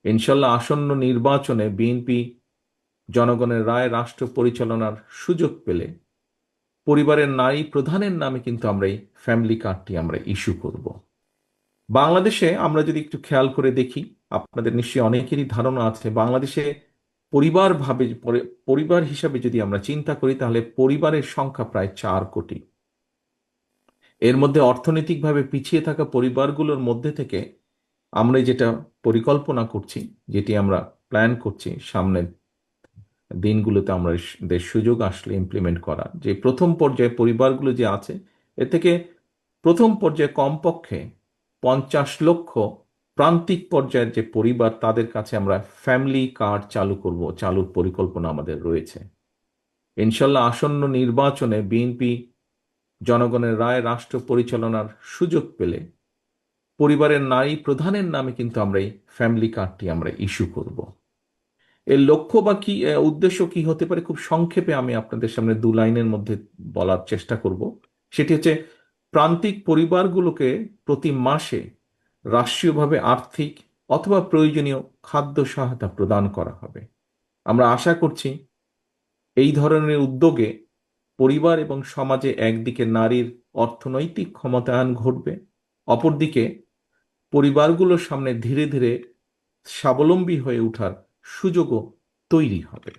ইনশাল্লাহ আসন্ন নির্বাচনে বিএনপি জনগণের রায় রাষ্ট্র পরিচালনার সুযোগ পেলে পরিবারের নারী প্রধানের নামে কিন্তু আমরা এই ফ্যামিলি কার্ডটি আমরা ইস্যু করব। বাংলাদেশে আমরা যদি একটু খেয়াল করে দেখি, আপনাদের নিশ্চয়ই অনেকেরই ধারণা আছে, বাংলাদেশে পরিবার হিসাবে যদি আমরা চিন্তা করি তাহলে পরিবারের সংখ্যা প্রায় 4 কোটি। এর মধ্যে অর্থনৈতিকভাবে পিছিয়ে থাকা পরিবারগুলোর মধ্যে থেকে আমরা যেটা পরিকল্পনা করছি, যেটি আমরা প্ল্যান করছি সামনের দিনগুলোতে আমরা দের সুযোগ আসলে ইমপ্লিমেন্ট করা, যে প্রথম পর্যায়ে পরিবারগুলো যে আছে এ থেকে প্রথম পর্যায়ে কমপক্ষে 50 লক্ষ প্রান্তিক পর্যায়ের যে পরিবার তাদের কাছে আমরা ফ্যামিলি কার্ড চালু করব, চালুর পরিকল্পনা আমাদের রয়েছে। ইনশাল্লাহ আসন্ন নির্বাচনে বিএনপি জনগণের রায় রাষ্ট্র পরিচালনার সুযোগ পেলে পরিবারের নারী প্রধানের নামে কিন্তু আমরা এই ফ্যামিলি কার্ডটি আমরা ইস্যু করব। এর লক্ষ্য বা কি উদ্দেশ্য কি হতে পারে, খুব সংক্ষেপে আমি আপনাদের সামনে 2 লাইনের মধ্যে বলার চেষ্টা করব। সেটি হচ্ছে, প্রান্তিক পরিবারগুলোকে প্রতি মাসে রাষ্ট্রীয়ভাবে আর্থিক অথবা প্রয়োজনীয় খাদ্য সহায়তা প্রদান করা হবে। আমরা আশা করছি এই ধরনের উদ্যোগে পরিবার এবং সমাজে একদিকে নারীর অর্থনৈতিক ক্ষমতায়ন ঘটবে, অপরদিকে পরিবারগুলোর সামনে ধীরে ধীরে স্বাবলম্বী হয়ে ওঠার সুযোগও তৈরি হবে।